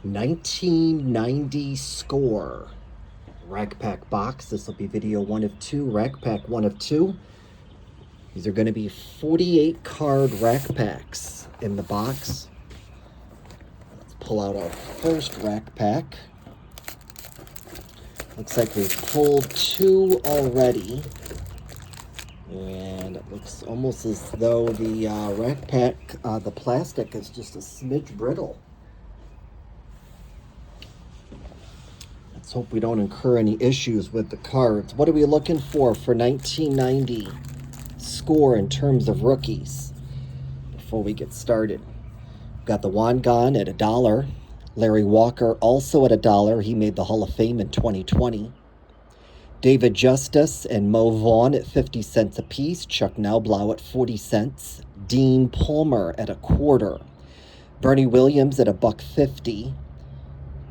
1990 score. Rack Pack box. This will be video 1 of 2. Rack Pack 1 of 2. These are going to be 48 card Rack Packs in the box. Let's pull out our first Rack Pack. Looks like we've pulled 2 already. And it looks almost as though the Rack Pack, the plastic is just a smidge brittle. Let's hope we don't incur any issues with the cards. What are we looking for 1990 score in terms of rookies? Before we get started, we've got the Juan Gon at $1. Larry Walker also at $1. He made the Hall of Fame in 2020. David Justice and Mo Vaughn at 50 cents apiece. Chuck Naublau at 40 cents. Dean Palmer at $0.25. Bernie Williams at $1.50.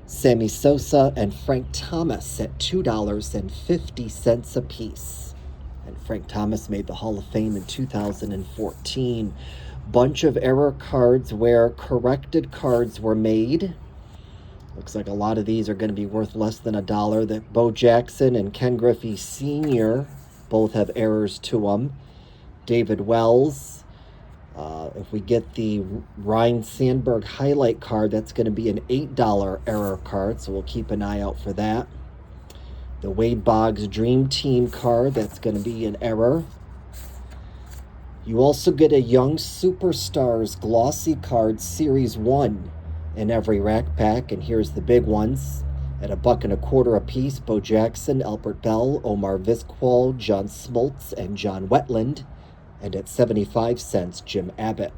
Sammy Sosa and Frank Thomas at $2.50 apiece. And Frank Thomas made the Hall of Fame in 2014. Bunch of error cards where corrected cards were made. Looks like a lot of these are going to be worth less than $1. That Bo Jackson and Ken Griffey Sr. both have errors to them. David Wells. If we get the Ryne Sandberg highlight card, that's going to be an $8 error card, so we'll keep an eye out for that. The Wade Boggs Dream Team card, that's going to be an error. You also get a Young Superstars glossy card, Series 1, in every Rack Pack, and here's the big ones. At $1.25 a piece, Bo Jackson, Albert Bell, Omar Vizquel, John Smoltz, and John Wetland. And at 75 cents, Jim Abbott.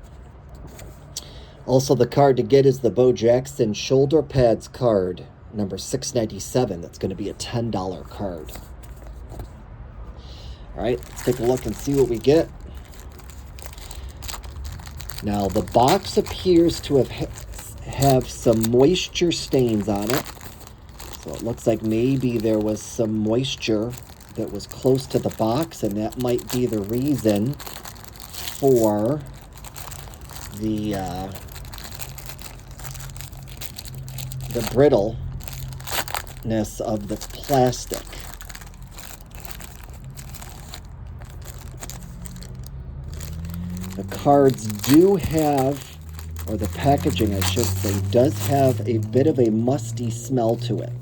Also, the card to get is the Bo Jackson Shoulder Pads card, number 697. That's going to be a $10 card. All right, let's take a look and see what we get. Now, the box appears to have some moisture stains on it. So it looks like maybe there was some moisture that was close to the box, and that might be the reason for the brittleness of the plastic. The cards do have, or the packaging I should say, does have a bit of a musty smell to it.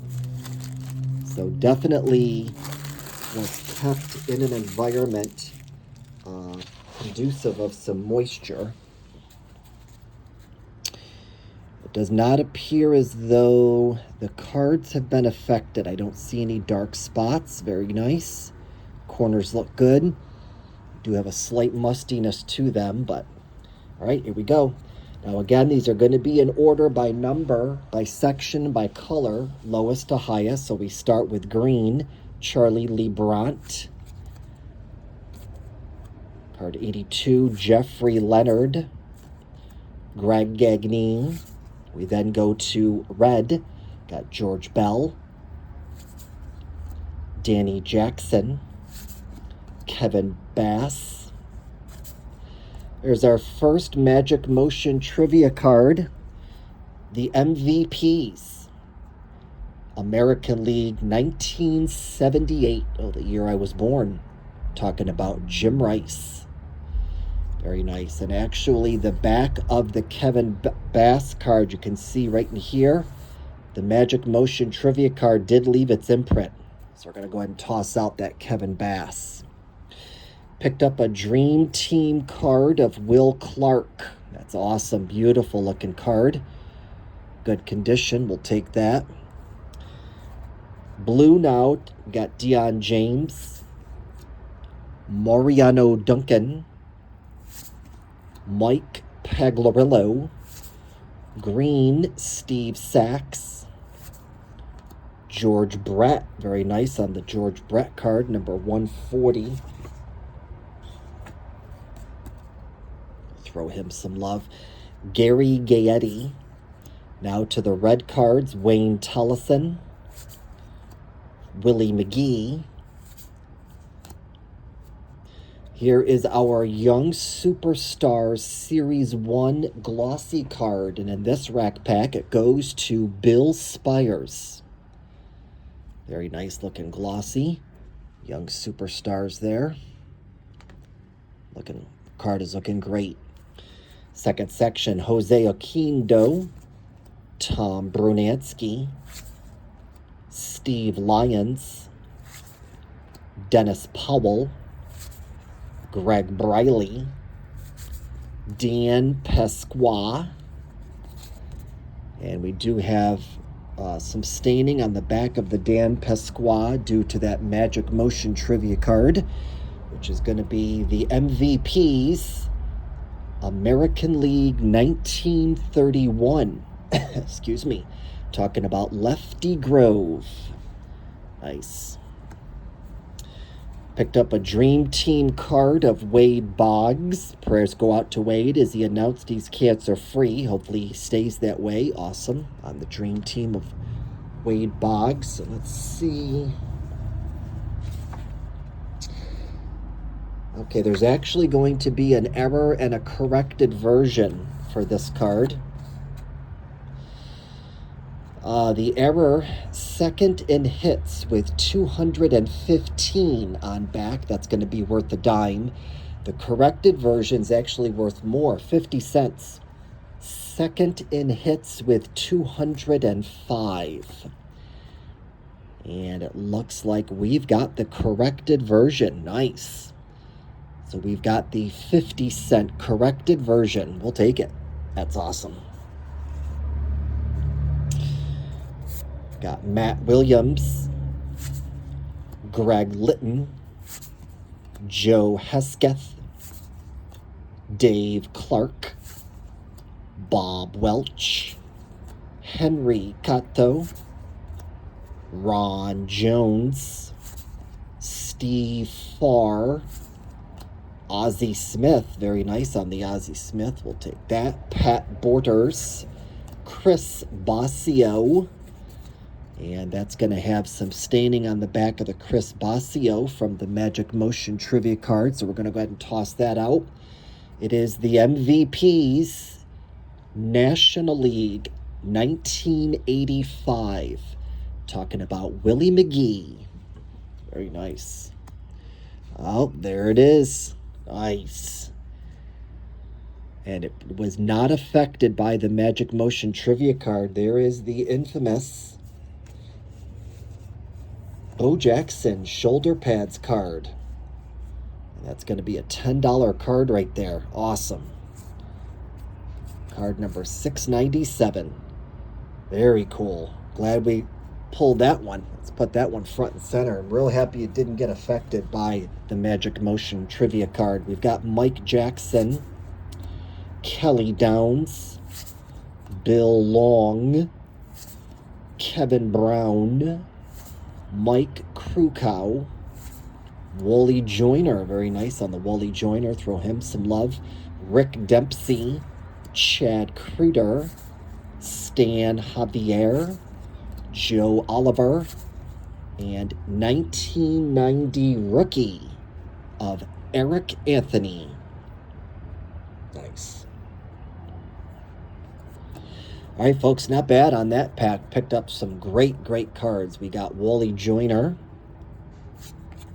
So definitely was kept in an environment conducive of some moisture. It does not appear as though the cards have been affected. I don't see any dark spots. Very nice. Corners look good. Do have a slight mustiness to them, but all right, here we go. Now again, these are going to be in order by number, by section, by color, lowest to highest. So we start with green. Charlie Lebrant. Card 82, Jeffrey Leonard. Greg Gagne. We then go to red. Got George Bell. Danny Jackson. Kevin Bass. There's our first Magic Motion trivia card. The MVPs. American League 1978. Oh, the year I was born. Talking about Jim Rice. Very nice. And actually, the back of the Kevin Bass card, you can see right in here, the Magic Motion trivia card did leave its imprint. So we're going to go ahead and toss out that Kevin Bass. Picked up a Dream Team card of Will Clark. That's awesome. Beautiful looking card. Good condition. We'll take that. Blue now, got Deion James, Mariano Duncan, Mike Pagliarillo, green, Steve Sachs, George Brett, very nice on the George Brett card, number 140. Throw him some love. Gary Gaetti. Now to the red cards, Wayne Tellison, Willie McGee. Here is our Young Superstars Series 1 glossy card. And in this rack pack, it goes to Bill Spires. Very nice looking glossy. Young Superstars there. Card is looking great. Second section, Jose Oquendo, Tom Brunansky, Steve Lyons, Dennis Powell, Greg Briley, Dan Pesqua, and we do have some staining on the back of the Dan Pesqua due to that Magic Motion trivia card, which is going to be the MVPs, American League 1931. Excuse me. Talking about Lefty Grove. Nice. Picked up a Dream Team card of Wade Boggs. Prayers go out to Wade as he announced he's cancer-free. Hopefully he stays that way. Awesome. On the Dream Team of Wade Boggs. So let's see. Okay, there's actually going to be an error and a corrected version for this card. The error, second in hits with 215 on back. That's going to be worth a dime. The corrected version is actually worth more, 50 cents. Second in hits with 205. And it looks like we've got the corrected version. Nice. So we've got the 50-cent corrected version. We'll take it. That's awesome. Got Matt Williams, Greg Litton, Joe Hesketh, Dave Clark, Bob Welch, Henry Cato, Ron Jones, Steve Farr, Ozzie Smith. Very nice on the Ozzie Smith. We'll take that. Pat Borders, Chris Bossio. And that's going to have some staining on the back of the Chris Bossio from the Magic Motion trivia card. So we're going to go ahead and toss that out. It is the MVPs, National League 1985. Talking about Willie McGee. Very nice. Oh, there it is. Nice. And it was not affected by the Magic Motion trivia card. There is the infamous Bo Jackson shoulder pads card. And that's going to be a $10 card right there. Awesome. Card number 697. Very cool. Glad we pulled that one. Let's put that one front and center. I'm real happy it didn't get affected by the Magic Motion trivia card. We've got Mike Jackson, Kelly Downs, Bill Long, Kevin Brown, Mike Krukow, Wally Joyner. Very nice on the Wally Joyner. Throw him some love. Rick Dempsey, Chad Kruder, Stan Javier, Joe Oliver, and 1990 rookie of Eric Anthony. Nice. All right, folks, not bad on that pack. Picked up some great cards. We got Wally Joyner.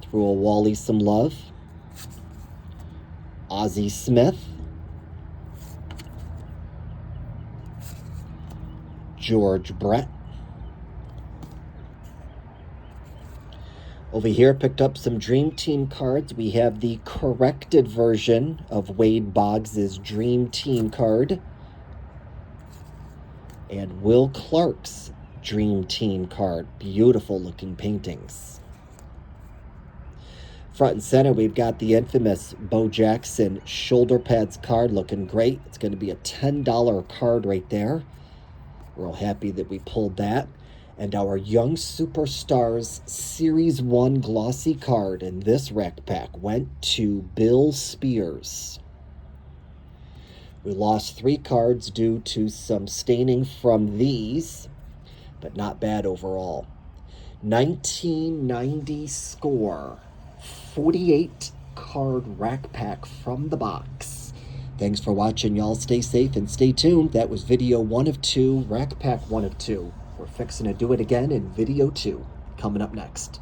Threw a Wally some love. Ozzie Smith. George Brett. Over here, picked up some Dream Team cards. We have the corrected version of Wade Boggs' Dream Team card. And Will Clark's Dream Team card. Beautiful looking paintings. Front and center, we've got the infamous Bo Jackson shoulder pads card looking great. It's going to be a $10 card right there. Real happy that we pulled that. And our Young Superstars Series 1 glossy card in this rack pack went to Bill Spires. We lost 3 cards due to some staining from these, but not bad overall. 1990 score, 48 card rack pack from the box. Thanks for watching, y'all. Stay safe and stay tuned. That was video 1 of 2, rack pack 1 of 2. We're fixing to do it again in video 2, coming up next.